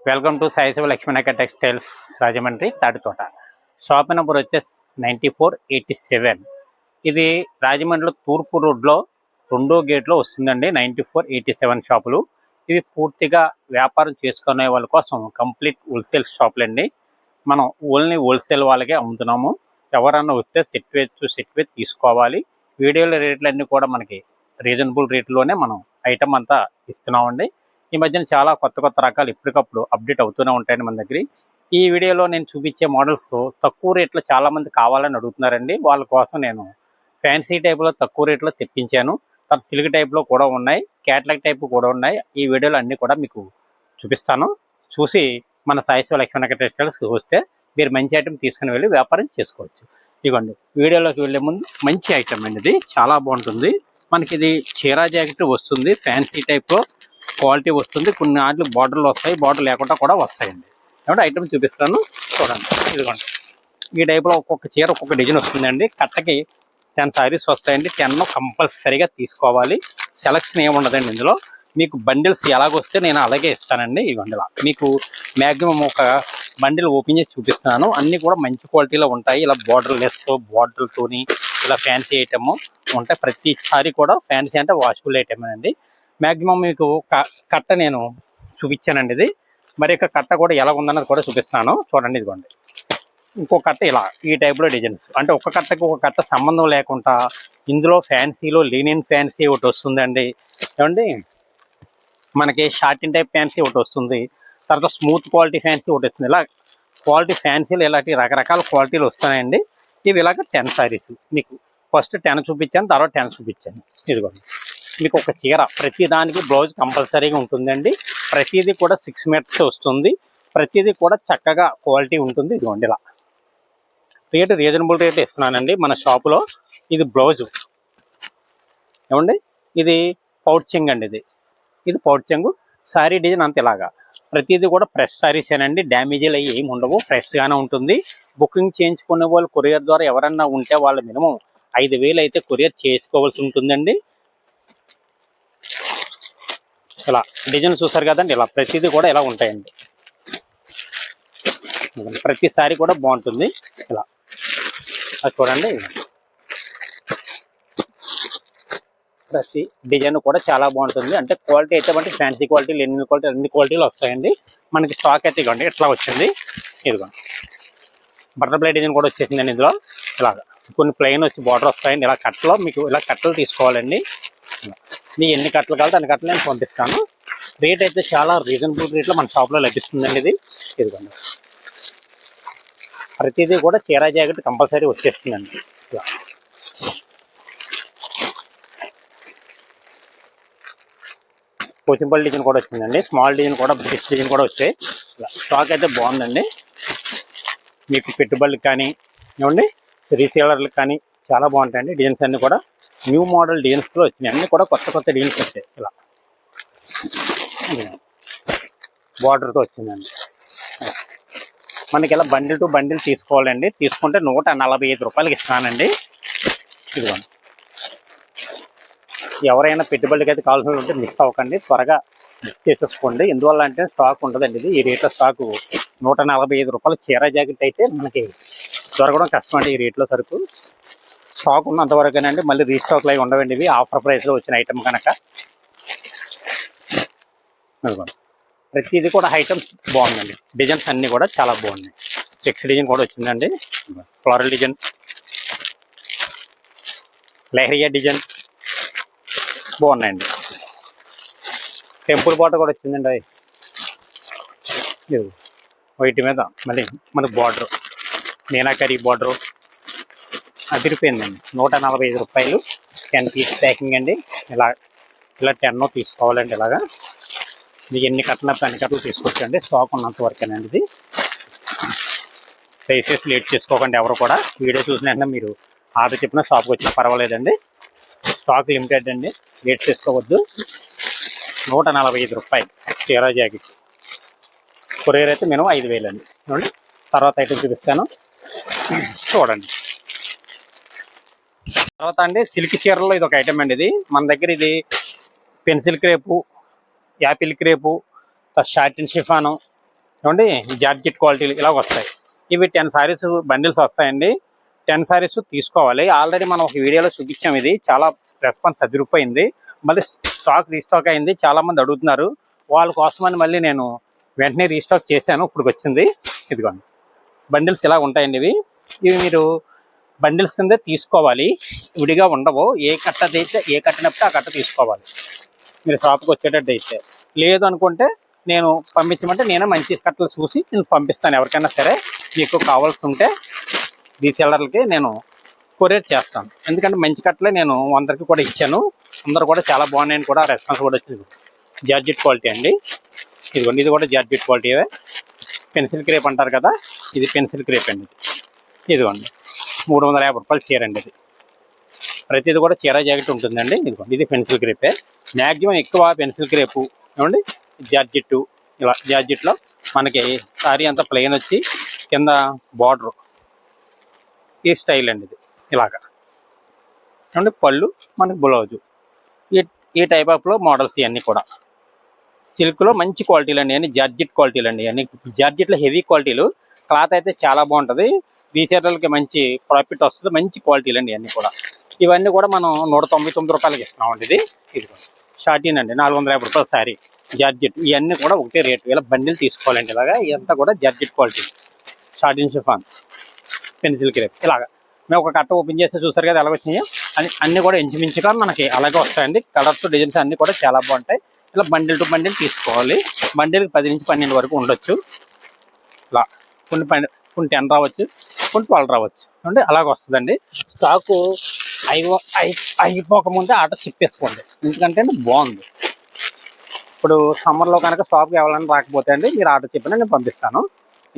Welcome to Saishiva Lakshminayaka textiles Rajahmundry Tadithota. Shop number వచ్చేసి 9487. ఇది రాజమండ్రిలో తూర్పు రోడ్లో 2వ గేట్లో వస్తుందండి. 9487 షాపులు. ఇవి పూర్తిగా వ్యాపారం చేసుకునే వాళ్ళ కోసం కంప్లీట్ హోల్సేల్ షాపులండి. మనం ఓన్లీ హోల్సేల్ వాళ్ళకే అమ్ముతున్నాము. ఎవరన్నా వస్తే సెట్ తీసుకోవాలి. వీడియోల రేట్లన్నీ కూడా మనకి రీజనబుల్ రేట్లోనే మనం ఐటమ్ అంతా ఇస్తున్నామండి. ఈ మధ్యన చాలా కొత్త రకాలు ఎప్పటికప్పుడు అప్డేట్ అవుతూనే ఉంటాయండి మన దగ్గర. ఈ వీడియోలో నేను చూపించే మోడల్స్ తక్కువ రేట్లో చాలామంది కావాలని అడుగుతున్నారండి. వాళ్ళ కోసం నేను ఫ్యాన్సీ టైప్లో తక్కువ రేట్లో తెప్పించాను. తర్వాత సిల్క్ టైప్లో కూడా ఉన్నాయి, క్యాట్లాగ్ టైప్ కూడా ఉన్నాయి. ఈ వీడియోలో అన్నీ కూడా మీకు చూపిస్తాను. చూసి మన సాయిశివ లక్ష్మీనాయక టెక్స్టైల్స్కి వస్తే మీరు మంచి ఐటమ్ తీసుకుని వెళ్ళి వ్యాపారం చేసుకోవచ్చు. ఇదిగోండి, వీడియోలోకి వెళ్ళే ముందు మంచి ఐటమ్ అండి. ఇది చాలా బాగుంటుంది. మనకి ఇది చీరా జాకెట్ వస్తుంది, ఫ్యాన్సీ టైప్లో క్వాలిటీ వస్తుంది. కొన్ని ఆటలు బార్డర్లు వస్తాయి, బార్డర్ లేకుండా కూడా వస్తాయండి. ఏమంటే ఐటమ్ చూపిస్తాను చూడండి. ఇదిగోండి, ఈ టైప్లో ఒక్కొక్క చీర ఒక్కొక్క డిజైన్ వస్తుందండి. కట్టకి 10 సారీస్ వస్తాయండి. 10 కంపల్సరీగా తీసుకోవాలి. సెలక్షన్ ఏముండదండి ఇందులో. మీకు బండిల్స్ ఎలాగొస్తే నేను అలాగే ఇస్తానండి. ఈ బండిల మీకు మ్యాక్సిమం ఒక బండిల్ ఓపెన్ చేసి చూపిస్తున్నాను. అన్నీ కూడా మంచి క్వాలిటీలో ఉంటాయి. ఇలా బార్డర్ లెస్, బార్డర్తోని ఇలా ఫ్యాన్సీ ఐటమ్ ఉంటాయి. ప్రతిసారి కూడా ఫ్యాన్సీ అంటే వాషబుల్ ఐటమ్ అండి. మ్యాక్సిమం మీకు కట్ట నేను చూపించానండి. ఇది మరి యొక్క కట్ట కూడా ఎలా ఉందన్నది కూడా చూపిస్తున్నాను చూడండి. ఇదిగోండి, ఇంకో కట్ట ఇలా ఈ టైప్లో డిజైన్స్. అంటే ఒక కట్టకి ఒక కట్ట సంబంధం లేకుండా ఇందులో ఫ్యాన్సీలో లీనియన్ ఫ్యాన్సీ ఒకటి వస్తుందండి. ఏమండి, మనకి షార్టిన్ టైప్ ఫ్యాన్సీ ఒకటి వస్తుంది. తర్వాత స్మూత్ క్వాలిటీ ఫ్యాన్సీ ఒకటి వస్తుంది. ఇలా క్వాలిటీ ఫ్యాన్సీలు ఇలాంటి రకరకాల క్వాలిటీలు వస్తున్నాయండి. ఇవి ఇలాగ 10 సారీస్ మీకు ఫస్ట్ 10 చూపించాను, తర్వాత 10 చూపించాను. ఇదిగోండి, మీకు ఒక చీర ప్రతి దానికి బ్లౌజ్ కంపల్సరీగా ఉంటుందండి. ప్రతిదీ కూడా 6 మీటర్స్ వస్తుంది. ప్రతిదీ కూడా చక్కగా క్వాలిటీ ఉంటుంది. ఇదిగోండి, ఇలా రేటు రీజనబుల్ రేట్ ఇస్తున్నానండి మన షాపులో. ఇది బ్లౌజు ఏమండి, ఇది పౌడ్చింగ్ అండి. ఇది పౌడ్చింగ్. శారీ డిజైన్ అంత ఇలాగా ప్రతిదీ కూడా ఫ్రెష్ శారీసేనండి. డ్యామేజీలు అవి ఏమి ఉండవు, ఫ్రెష్గానే ఉంటుంది. బుకింగ్ చేయించుకునే వాళ్ళు కొరియర్ ద్వారా ఎవరన్నా ఉంటే వాళ్ళు మినిమం 5000 అయితే కొరియర్ చేసుకోవాల్సి ఉంటుందండి. ఇలా డిజైన్ చూసారు కదండి, ఇలా ప్రతిదీ కూడా ఇలా ఉంటాయండి. ప్రతిసారి కూడా బాగుంటుంది. ఇలా అది చూడండి, ప్రతి డిజైన్ కూడా చాలా బాగుంటుంది. అంటే క్వాలిటీ అయితే అంటే ఫ్యాన్సీ క్వాలిటీ, లెనిన్ క్వాలిటీ, అన్ని క్వాలిటీలు వస్తాయండి. మనకి స్టాక్ అయితే ఇవ్వండి ఇట్లా వచ్చింది. ఇదిగోండి, బటర్ఫ్లై డిజైన్ కూడా వచ్చేసిందండి ఇందులో. ఇలాగా కొన్ని ప్లెయిన్ వచ్చి బార్డర్ వస్తాయండి. ఇలా కట్టలో మీకు ఇలా కట్టలు తీసుకోవాలండి. మీకు ఎన్ని కట్టలు కావాలంటే అన్ని కట్టలు నేను పంపిస్తాను. రేట్ అయితే చాలా రీజనబుల్ రేట్లో మన షాప్లో లభిస్తుందండి. ఇది ఇదిగోండి, ప్రతిదీ కూడా చీరా జాకెట్ కంపల్సరీ వచ్చేస్తుందండి. ఇలా పోచంపల్లి డిజైన్ కూడా వచ్చిందండి. స్మాల్ డిజైన్ కూడా, బ్రిటిష్ డిజైన్ కూడా వచ్చాయి. ఇలా స్టాక్ అయితే బాగుందండి. మీకు పెట్టుబడులకు కానీ ఏమండి రీసేలర్లకు కానీ చాలా బాగుంటాయండి. డిజైన్స్ అన్నీ కూడా న్యూ మోడల్ డిజైన్స్లో వచ్చినాయి. అన్నీ కూడా కొత్త డిజైన్స్ వచ్చాయి. ఇలా బార్డర్తో వచ్చిందండి. మనకి ఇలా బండిల్ టు బండిల్ తీసుకోవాలండి. తీసుకుంటే 145 రూపాయలకి ఇస్తున్నానండి. ఇదిగోండి, ఎవరైనా పెట్టుబడికి అయితే కావాల్సిన ఉంటే మిస్ అవ్వకండి, త్వరగా బుక్ చేసేసుకోండి. ఎందువల్ల అంటే స్టాక్ ఉండదండి. ఇది ఈ రేట్లో స్టాకు 145 రూపాయల చీరా జాకెట్ అయితే మనకి దొరకడం కష్టం అండి. ఈ రేట్లో సరుకు స్టాక్ ఉన్నంతవరకేనండి. మళ్ళీ రీస్టాక్లు అవి ఉండవండి. ఇవి ఆఫర్ ప్రైస్లో వచ్చిన ఐటమ్ కనుక. ప్రతిదీ కూడా ఐటమ్స్ బాగుందండి. డిజైన్స్ అన్నీ కూడా చాలా బాగున్నాయి. చెక్స్ డిజైన్ కూడా వచ్చిందండి. ఫ్లోరల్ డిజైన్, లెహరియా డిజైన్ బాగున్నాయండి. టెంపుల్ బాట కూడా వచ్చిందండి. అది వైట్ మీద మళ్ళీ మనకు బార్డర్ మీనాకరీ బార్డరు అదిరిపోయిందండి. 145 రూపాయలు 10 పీస్ ప్యాకింగ్ అండి. ఇలా 10 తీసుకోవాలండి. ఇలాగా మీకు ఎన్ని కట్టలు అన్ని కట్టలు తీసుకొచ్చండి. స్టాక్ ఉన్నంత వరకేనండి. ఇది దయచేసి లేట్ చేసుకోకండి. ఎవరు కూడా వీడియో చూసిన వెంటనే మీరు ఆర్డర్ చెప్పిన షాప్కి వచ్చినా పర్వాలేదండి. స్టాక్ లిమిటెడ్ అండి, లేట్ చేసుకోవద్దు. 145 రూపాయలు చీరా జాకెట్. కొరియర్ అయితే మినిమం 5000 అండి. చూడండి, తర్వాత ఐటమ్ చూపిస్తాను చూడండి. తర్వాత అండి సిల్క్ చీరల్లో ఇది ఒక ఐటమ్ అండి. ఇది మన దగ్గర ఇది పెన్సిల్ క్రేపు, యాపిల్ క్రేపు, షార్టిన్ షిఫాను, ఏమండి జార్జెట్ క్వాలిటీలు ఇలా వస్తాయి. ఇవి 10 సారీస్ బండిల్స్ వస్తాయండి. 10 సారీస్ తీసుకోవాలి. ఆల్రెడీ మనం ఒక వీడియోలో చూపించాం. ఇది చాలా రెస్పాన్స్ అదిరిపోయింది. మళ్ళీ స్టాక్ రీస్టాక్ అయింది. చాలామంది అడుగుతున్నారు. వాళ్ళ కోసమని మళ్ళీ నేను వెంటనే రీస్టాక్ చేశాను. ఇప్పుడు వచ్చింది. ఇదిగోండి బండిల్స్ ఇలా ఉంటాయండి. ఇవి మీరు బండిల్స్ కింద తీసుకోవాలి. విడిగా ఉండవు. ఏ కట్ట అయితే ఏ కట్టినప్పుడు ఆ కట్ట తీసుకోవాలి మీరు షాప్కి వచ్చేటట్టు అయితే. లేదు అనుకుంటే నేను పంపించమంటే నేనే మంచి కట్టలు చూసి నేను పంపిస్తాను. ఎవరికైనా సరే మీకు కావాల్సి ఉంటే రీసెల్లర్లకి నేను కొరియర్ చేస్తాను. ఎందుకంటే మంచి కట్టలే నేను అందరికి కూడా ఇచ్చాను. అందరు కూడా చాలా బాగున్నాయని కూడా రెస్పాన్స్ కూడా వచ్చింది. జార్జెట్ క్వాలిటీ అండి. ఇదిగోండి ఇది కూడా జార్జెట్ క్వాలిటీవే. పెన్సిల్ క్రేప్ అంటారు కదా, ఇది పెన్సిల్ క్రేప్ అండి. ఇదిగోండి 350 రూపాయలు చీర అండి. ఇది ప్రతిది కూడా చీర జాకెట్ ఉంటుందండి. ఇదిగోండి ఇది పెన్సిల్ క్రేపే. మ్యాక్సిమం ఎక్కువ పెన్సిల్ క్రేపు ఏమండి జార్జెట్టు. ఇలా జార్జెట్లో మనకి సారీ అంతా ప్లెయిన్ వచ్చి కింద బార్డర్ ఈ స్టైల్ అండి. ఇది ఇలాగా ఏమండి పళ్ళు మనకి బ్లౌజు ఈ టైప్ ఆఫ్లో మోడల్స్ ఇవన్నీ కూడా సిల్క్లో మంచి క్వాలిటీలు అండి. అన్ని జార్జెట్ క్వాలిటీలు అండి. అన్ని జార్జెట్లో హెవీ క్వాలిటీలు. క్లాత్ అయితే చాలా బాగుంటుంది. రీసేలర్లకి మంచి ప్రాఫిట్ వస్తుంది. మంచి క్వాలిటీలు అండి అన్నీ కూడా. ఇవన్నీ కూడా మనం 199 రూపాయలకి ఇస్తున్నామండి. ఇది షార్టీన్ అండి 450 రూపాయల శారీ జార్జెట్. ఇవన్నీ కూడా ఒకటే రేటు. ఇలా బండిల్ తీసుకోవాలండి. ఇలాగా ఇదంతా కూడా జార్జెట్ క్వాలిటీ షార్టీన్ షిఫాన్ పెన్సిల్ క్రేప్. ఇలాగా మేము ఒక కట్ట ఓపెన్ చేస్తే చూసారు కదా ఎలా వచ్చినాయో అన్నీ కూడా ఇంచుమించుగా మనకి అలాగే వస్తాయండి. కలర్స్ డిజైన్స్ అన్నీ కూడా చాలా బాగుంటాయి. ఇలా బండిల్ టు బండిల్ తీసుకోవాలి. బండిల్కి 10 నుంచి 12 వరకు ఉండొచ్చు. ఇలా కొన్ని 10 రావచ్చు, కొన్ని 12 రావచ్చు అంటే అలాగ వస్తుందండి. స్టాకు అయిపోకముందే ఆర్డర్ చెప్పేసుకోండి. ఎందుకంటే బాగుంది. ఇప్పుడు సమ్మర్లో కనుక షాప్కి ఎవరైనా రాకపోతే అండి మీరు ఆర్డర్ చెప్పినా నేను పంపిస్తాను.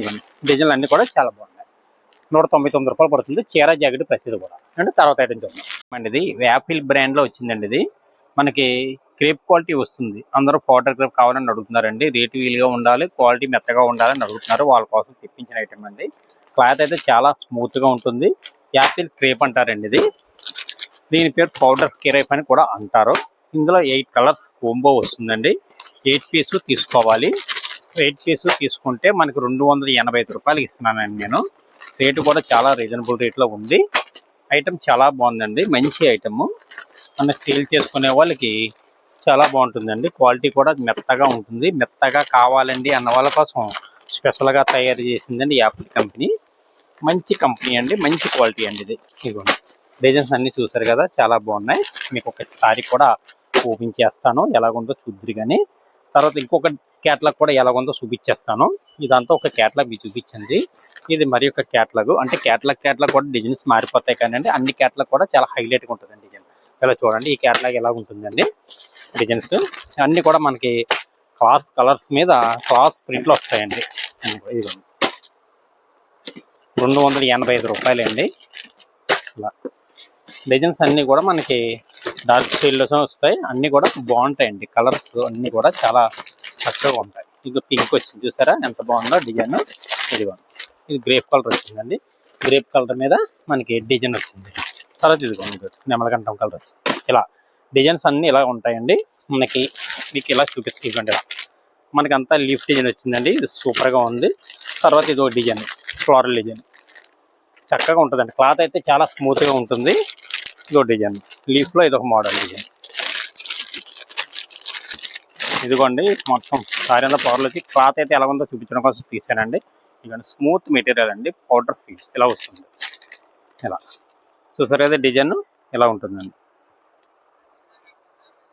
ఇవన్నీ డిజైన్లు అన్నీ కూడా చాలా బాగున్నాయి. 199 రూపాయలు పడుతుంది. చీర జాకెట్ ప్రతిది కూడా అంటే తర్వాత ఐటమ్ చూద్దాం అండి. ఇది యాపిల్ బ్రాండ్లో వచ్చిందండి. ఇది మనకి క్రేప్ క్వాలిటీ వస్తుంది. అందరూ పౌడర్ క్రేప్ కావాలని అడుగుతున్నారండి. రేటు వీలుగా ఉండాలి, క్వాలిటీ మెత్తగా ఉండాలని అడుగుతున్నారు. వాళ్ళ కోసం తెప్పించిన ఐటమ్ అండి. క్లాత్ అయితే చాలా స్మూత్గా ఉంటుంది. యాపిల్ క్రేప్ అంటారండి. దీని పేరు పౌడర్ క్రేప్ అని కూడా అంటారు. ఇందులో 8 కలర్స్ కోంబో వస్తుందండి. 8 పీసు తీసుకోవాలి. 8 పీసు తీసుకుంటే మనకి 285 రూపాయలు ఇస్తున్నానండి నేను. రేటు కూడా చాలా రీజనబుల్ రేట్లో ఉంది. ఐటమ్ చాలా బాగుందండి. మంచి ఐటమ్. మన సేల్ చేసుకునే వాళ్ళకి చాలా బాగుంటుందండి. క్వాలిటీ కూడా మెత్తగా ఉంటుంది. మెత్తగా కావాలండి అన్న వాళ్ళ కోసం స్పెషల్గా తయారు చేసిందండి యాపిల్ కంపెనీ. మంచి కంపెనీ అండి. మంచి క్వాలిటీ అండి. ఇదిగోండి డిజైన్స్ అన్నీ చూసారు కదా చాలా బాగున్నాయి. మీకు ఒకసారి కూడా ఓపెన్ చేస్తాను ఎలాగుందో చూద్దరు. కానీ తర్వాత ఇంకొక క్యాటలాగ్ కూడా ఎలాగుందో చూపించేస్తాను. ఇదంతా ఒక క్యాటలాగ్ చూపించింది. ఇది మరి ఒక క్యాటలాగ్. అంటే క్యాటలాగ్ కూడా డిజైన్స్ మారిపోతాయి. కానీ అన్ని క్యాటలాగ్ కూడా చాలా హైలైట్గా ఉంటుందండి. డిజైన్ ఇలా చూడండి. ఈ క్యాటలాగ్ ఎలా ఉంటుందండి. డిజైన్స్ అన్నీ కూడా మనకి క్లాస్ కలర్స్ మీద క్లాస్ ప్రింట్లు వస్తాయండి. ఇదిగోండి 285 రూపాయలు అండి. ఇలా డిజైన్స్ అన్నీ కూడా మనకి డార్క్ షేడ్స్ వస్తాయి. అన్నీ కూడా బాగుంటాయండి. కలర్స్ అన్నీ కూడా చాలా చక్కగా ఉంటాయి. ఇది పింక్ వచ్చింది చూసారా ఎంత బాగుందో డిజైన్. ఇదిగోండి ఇది గ్రేప్ కలర్ వచ్చిందండి. గ్రేప్ కలర్ మీద మనకి డిజైన్ వచ్చింది. తర్వాత ఇదిగోండి నెమలకంఠం కలర్ వచ్చింది. ఇలా డిజైన్స్ అన్నీ ఇలా ఉంటాయండి. మీకు ఇలా చూపిస్తుంది. ఇలా మనకి అంతా లీఫ్ డిజైన్ వచ్చిందండి. ఇది సూపర్గా ఉంది. తర్వాత ఇదో డిజైన్ ఫ్లోరల్ డిజైన్ చక్కగా ఉంటుందండి. క్లాత్ అయితే చాలా స్మూత్గా ఉంటుంది. ఇదో డిజైన్ లీఫ్లో ఇదొక మోడల్ డిజైన్. ఇదిగోండి మొత్తం సారీ అంతా పవర్లు వచ్చి క్లాత్ అయితే ఎలా ఉందో చూపించడం కోసం తీసానండి. ఇదిగోండి స్మూత్ మెటీరియల్ అండి. పౌడర్ ఫీల్ ఇలా వస్తుంది. ఇలా చూసారు కదా డిజైన్ ఇలా ఉంటుందండి.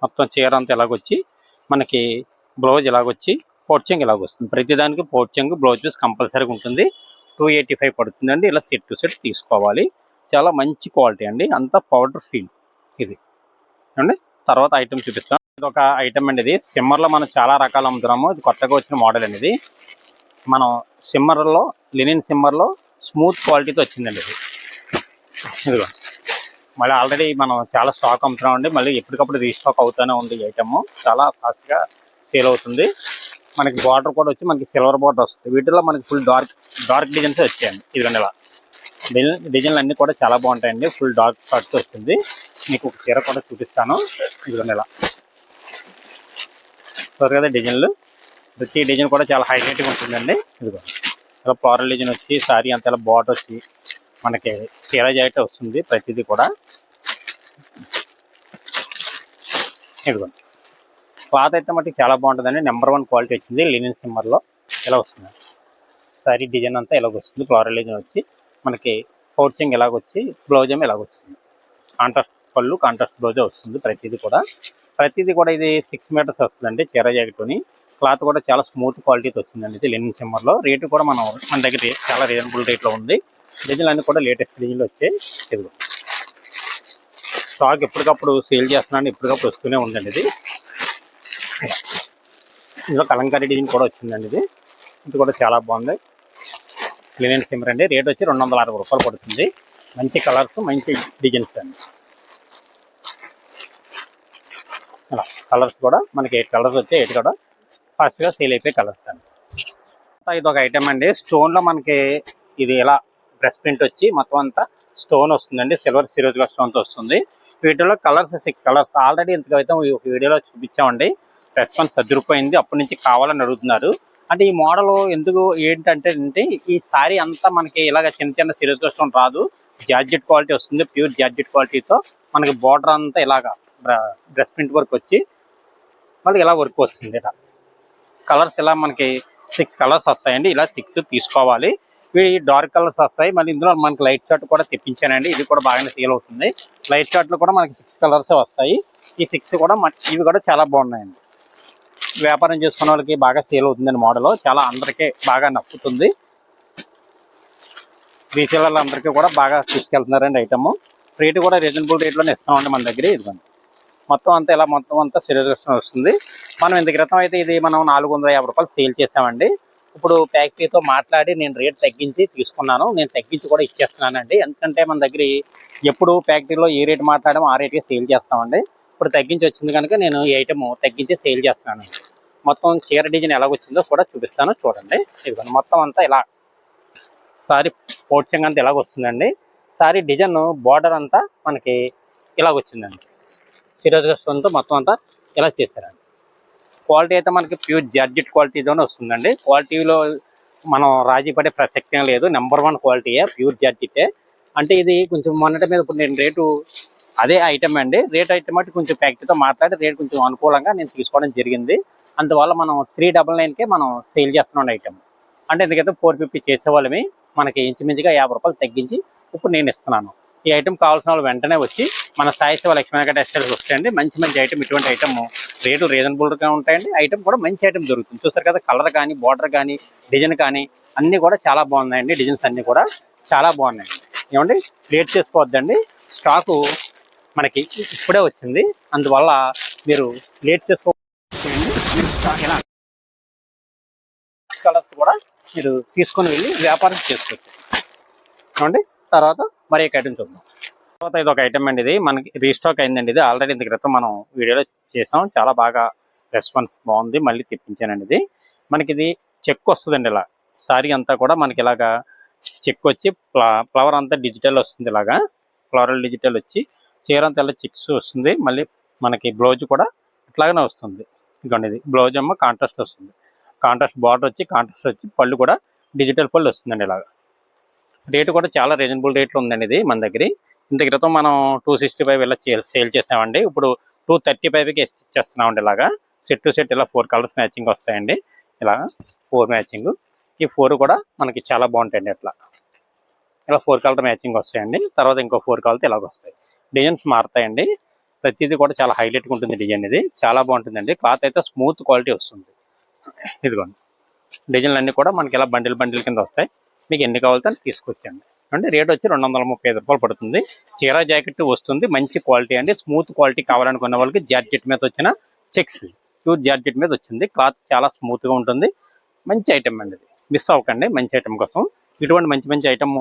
మొత్తం చీర అంతా ఎలాగొచ్చి మనకి బ్లౌజ్ ఎలాగొచ్చి పోర్చెంగ్ ఇలాగొస్తుంది. ప్రతిదానికి పోర్చెంగ్ బ్లౌజ్ పీస్ కంపల్సరీగా ఉంటుంది. 285 పడుతుందండి. ఇలా సెట్ టు సెట్ తీసుకోవాలి. చాలా మంచి క్వాలిటీ అండి. అంతా పౌడర్ ఫీల్ ఇది అండి. తర్వాత ఐటమ్ చూపిస్తాం. ఇది ఒక ఐటమ్ అండి. ఇది సిమ్మర్లో మనం చాలా రకాలు అమ్ముతున్నాము. ఇది కొత్తగా వచ్చిన మోడల్ అండి. ఇది మనం సిమ్మర్లో లినిన్ సిమ్మర్లో స్మూత్ క్వాలిటీతో వచ్చిందండి. ఇదిగో మళ్ళీ ఆల్రెడీ మనం చాలా స్టాక్ అమ్ముతున్నామండి. మళ్ళీ ఎప్పటికప్పుడు రీస్టాక్ అవుతూనే ఉంది. ఐటమ్ చాలా ఫాస్ట్గా సేల్ అవుతుంది. మనకి బార్డర్ కూడా వచ్చి మనకి సిల్వర్ బార్డర్ వస్తుంది. వీటిలో మనకి ఫుల్ డార్క్ డిజైన్స్ వచ్చాయండి. ఇదిగోండి ఇలా డిజైన్లు అన్నీ కూడా చాలా బాగుంటాయండి. ఫుల్ డార్క్ కట్స్ వస్తుంది. మీకు ఒక చీర కూడా చూపిస్తాను. ఇదిగోండి ఇలా చూసారు కదా డిజైన్లు. ప్రతి డిజైన్ కూడా చాలా హైలైట్గా ఉంటుందండి. ఇదిగో ఇలా ఫ్లోరల్ డిజైన్ వచ్చి సారీ అంత ఇలా బాట్ వచ్చి మనకి చీర జాకెట్ వస్తుంది ప్రతిదీ కూడా. ఇదిగో క్లాత్ అయితే మటుకు చాలా బాగుంటుందండి. నెంబర్ 1 క్వాలిటీ వచ్చింది. లినిన్ సిమ్మర్లో ఇలా వస్తుంది. సారీ డిజైన్ అంతా ఇలాగ వస్తుంది. ఫ్లోరల్ డిజైన్ వచ్చి మనకి పౌచింగ్ ఇలాగొచ్చి బ్లౌజ్ ఏమో ఇలాగొస్తుంది. కాంట్రాస్ట్ పళ్ళు కాంట్రాస్ట్ బ్లౌజే వస్తుంది ప్రతిదీ కూడా. ఇది 6 మీటర్స్ వస్తుందండి చీర జాకెట్ని. క్లాత్ కూడా చాలా స్మూత్ క్వాలిటీతో వచ్చిందండి. ఇది లినిన్ సిమ్మర్లో. రేటు కూడా మన దగ్గర చాలా రీజనబుల్ రేట్లో ఉంది. డిజైన్లు అన్నీ కూడా లేటెస్ట్ డిజైన్లు వచ్చాయి. ఇదిగో స్టాక్ ఎప్పటికప్పుడు సేల్ చేస్తున్నాను, ఎప్పటికప్పుడు వస్తూనే ఉందండి. ఇందులో కలంకారీ డిజైన్ కూడా వచ్చిందండి. ఇది కూడా చాలా బాగుంది. లినిన్ సిమ్మర్ అండి. రేట్ వచ్చి 260 రూపాయలు పడుతుంది. మంచి కలర్స్, మంచి డిజైన్స్ అండి. అలా కలర్స్ కూడా మనకి 8 కలర్స్ వచ్చాయి. 8 కూడా ఫాస్ట్గా సేల్ అయిపోయే కలర్స్ అండి. ఇది ఒక ఐటమ్ అండి. స్టోన్లో మనకి ఇది ఇలా బ్రష్ ప్రింట్ వచ్చి మొత్తం అంతా స్టోన్ వస్తుందండి. సిల్వర్ సిరోజ్గా స్టోన్తో వస్తుంది. వీటిలో కలర్స్ 6 కలర్స్ ఆల్రెడీ ఇంతకైతే ఒక వీడియోలో చూపించామండి. రెస్పాన్స్ తగ్గిపోయింది. అప్పటి నుంచి కావాలని అడుగుతున్నారు. అంటే ఈ మోడల్ ఎందుకు ఏంటంటే ఈ సారీ అంతా మనకి ఇలాగ చిన్న చిన్న సిరోజ్గా స్టోన్ రాదు. జార్జెట్ క్వాలిటీ వస్తుంది. ప్యూర్ జార్జెట్ క్వాలిటీతో మనకి బార్డర్ అంతా ఇలాగా బ్రష్ ప్రింట్ వర్క్ వచ్చి మళ్ళీ ఇలా వర్క్ వస్తుంది. ఇలా కలర్స్ ఇలా మనకి 6 కలర్స్ వస్తాయండి. ఇలా 6 తీసుకోవాలి. ఇవి డార్క్ కలర్స్ వస్తాయి. మళ్ళీ ఇందులో మనకి లైట్ చార్ట్ కూడా తెప్పించానండి. ఇది కూడా బాగానే సేల్ అవుతుంది. లైట్ చార్ట్లో కూడా మనకి 6 కలర్స్ వస్తాయి. ఈ 6 కూడా ఇవి కూడా చాలా బాగున్నాయండి. వ్యాపారం చేసుకున్న వాళ్ళకి బాగా సేల్ అవుతుందండి. మోడల్ చాలా అందరికీ బాగా నప్పుతుంది. రీసేలర్లు అందరికీ కూడా బాగా తీసుకెళ్తున్నారండి ఐటమ్. రేటు కూడా రీజనబుల్ రేట్లోనే ఇస్తామండి మన దగ్గర. ఇదిగోండి మొత్తం అంతా సిరీస్ వస్తుంది. మనం ఇంత క్రితం అయితే ఇది మనం 450 రూపాయలు సేల్ చేసామండి. ఇప్పుడు ఫ్యాక్టరీతో మాట్లాడి నేను రేట్ తగ్గించి తీసుకున్నాను. నేను తగ్గించి కూడా ఇచ్చేస్తున్నానండి. ఎందుకంటే మన దగ్గర ఎప్పుడు ఫ్యాక్టరీలో ఏ రేటు మాట్లాడమో ఆ రేట్కి సేల్ చేస్తామండి. ఇప్పుడు తగ్గించి వచ్చింది కనుక నేను ఈ ఐటమ్ తగ్గించి సేల్ చేస్తున్నాను. మొత్తం చీర డిజైన్ ఎలాగొచ్చిందో కూడా చూపిస్తాను చూడండి. ఇదిగోండి మొత్తం అంతా ఇలా సారీ పోడ్చింగ్ అంతా ఇలాగొస్తుందండి. సారీ డిజైన్ బార్డర్ అంతా మనకి ఇలాగొచ్చిందండి. సిరోజ్గా స్టోన్తో మొత్తం అంతా ఇలా చేశారండి. క్వాలిటీ అయితే మనకి ప్యూర్ జార్జెట్ క్వాలిటీతోనే వస్తుందండి. క్వాలిటీలో మనం రాజీ పడే ప్రసక్తే లేదు. నెంబర్ 1 క్వాలిటీయే, ప్యూర్ జార్జెటే. అంటే ఇది కొంచెం మొన్నటి మీద ఇప్పుడు నేను రేటు అదే ఐటమ్ అండి. రేట్ ఐటమ్ అంటే కొంచెం ఫ్యాక్టరీతో మాట్లాడి రేట్ కొంచెం అనుకూలంగా నేను తీసుకోవడం జరిగింది. అందువల్ల మనం 399కే మనం సేల్ చేస్తున్నాం ఐటమ్. అంటే ఎందుకైతే 450 చేసేవాళ్ళమి మనకి ఇంచుమించుగా 50 రూపాయలు తగ్గించి ఇప్పుడు నేను ఇస్తున్నాను. ఈ ఐటమ్ కావాల్సిన వాళ్ళు వెంటనే వచ్చి మన సాయి శివ లక్ష్మీ టెక్స్టైల్స్ వస్తాయండి. మంచి ఐటమ్. ఇటువంటి ఐటమ్ రేటు రీజనబుల్గా ఉంటాయండి. ఐటమ్ కూడా మంచి ఐటమ్ దొరుకుతుంది. చూస్తారు కదా కలర్ కానీ బార్డర్ కానీ డిజైన్ కానీ అన్నీ కూడా చాలా బాగున్నాయండి. డిజైన్స్ అన్నీ కూడా చాలా బాగున్నాయండి. ఏమండి లేట్ చేసుకోవద్దండి. స్టాకు మనకి ఇప్పుడే వచ్చింది. అందువల్ల మీరు లేట్ చేసుకోండి. ఇలా కలర్స్ కూడా మీరు తీసుకొని వెళ్ళి వ్యాపారం చేసుకోవచ్చు. ఏమండి తర్వాత మరి ఒక ఐటమ్ చూద్దాం. తర్వాత ఇది ఒక ఐటమ్ అండి. ఇది మనకి రీస్టాక్ అయిందండి. ఇది ఆల్రెడీ ఇంత క్రితం మనం వీడియోలో చేసాం. చాలా బాగా రెస్పాన్స్ బాగుంది. మళ్ళీ తెప్పించానండి. ఇది మనకి ఇది చెక్ వస్తుందండి. ఇలా సారీ అంతా కూడా మనకి ఇలాగా చెక్ వచ్చి ఫ్లవర్ అంతా డిజిటల్ వస్తుంది. ఇలాగా ఫ్లోరల్ డిజిటల్ వచ్చి చీర అంతా ఇలా చెక్స్ వస్తుంది. మళ్ళీ మనకి బ్లౌజ్ కూడా ఇట్లాగానే వస్తుంది. ఇదిగోండి ఇది బ్లౌజ్ ఏమో కాంట్రాస్ట్ వస్తుంది. కాంట్రాస్ట్ బార్డర్ వచ్చి కాంట్రాస్ట్ వచ్చి పళ్ళు కూడా డిజిటల్ పళ్ళు వస్తుందండి. ఇలాగా రేటు కూడా చాలా రీజనబుల్ రేట్లో ఉందండి. ఇది మన దగ్గర ఇంత క్రితం మనం 265 ఇలా సేల్ చేసామండి. ఇప్పుడు 235కి ఇచ్చేస్తున్నామండి. ఇలాగా సెట్ టు సెట్ ఇలా 4 కలర్స్ మ్యాచింగ్ వస్తాయండి. ఇలా 4 మ్యాచింగ్. ఈ 4 కూడా మనకి చాలా బాగుంటాయండి. ఇలా 4 కలర్ మ్యాచింగ్ వస్తాయండి. తర్వాత ఇంకో 4 కలర్తో ఇలాగ వస్తాయి. డిజైన్స్ మారుతాయండి. ప్రతిదీ కూడా చాలా హైలైట్గా ఉంటుంది. డిజైన్ ఇది చాలా బాగుంటుందండి. క్లాత్ అయితే స్మూత్ క్వాలిటీ వస్తుంది. ఇదిగోండి డిజైన్లు అన్నీ కూడా మనకి ఇలా బండిల్ కింద వస్తాయి. మీకు ఎన్ని కావాలితే తీసుకొచ్చండి. అంటే రేట్ వచ్చి 235 రూపాయలు పడుతుంది. చీర జాకెట్ వస్తుంది. మంచి క్వాలిటీ అండి. స్మూత్ క్వాలిటీ కావాలనుకున్న వాళ్ళకి జార్జెట్ మీద వచ్చిన చెక్స్ ప్యూర్ జార్జెట్ మీద వచ్చింది. క్లాత్ చాలా స్మూత్గా ఉంటుంది. మంచి ఐటమ్ అండి. ఇది మిస్ అవ్వకండి. మంచి ఐటమ్ కోసం ఇటువంటి మంచి ఐటమ్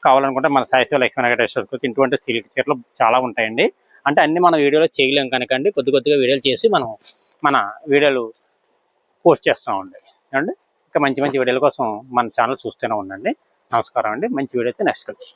కావాలనుకుంటే మన సాయి శివ లక్ష్మీ టెక్స్టైల్స్ ఇటువంటి సిల్క్ చీరలు చాలా ఉంటాయండి. అంటే అన్ని మన వీడియోలో చేయలేం కనుకండి కొద్దిగా వీడియోలు చేసి మనం మన వీడియోలు పోస్ట్ చేస్తామండి. అండి ఇంకా మంచి వీడియోల కోసం మన ఛానల్ చూస్తూనే ఉండండి. నమస్కారం అండి. మంచి వీడియో అయితే నెక్స్ట్ కలిసి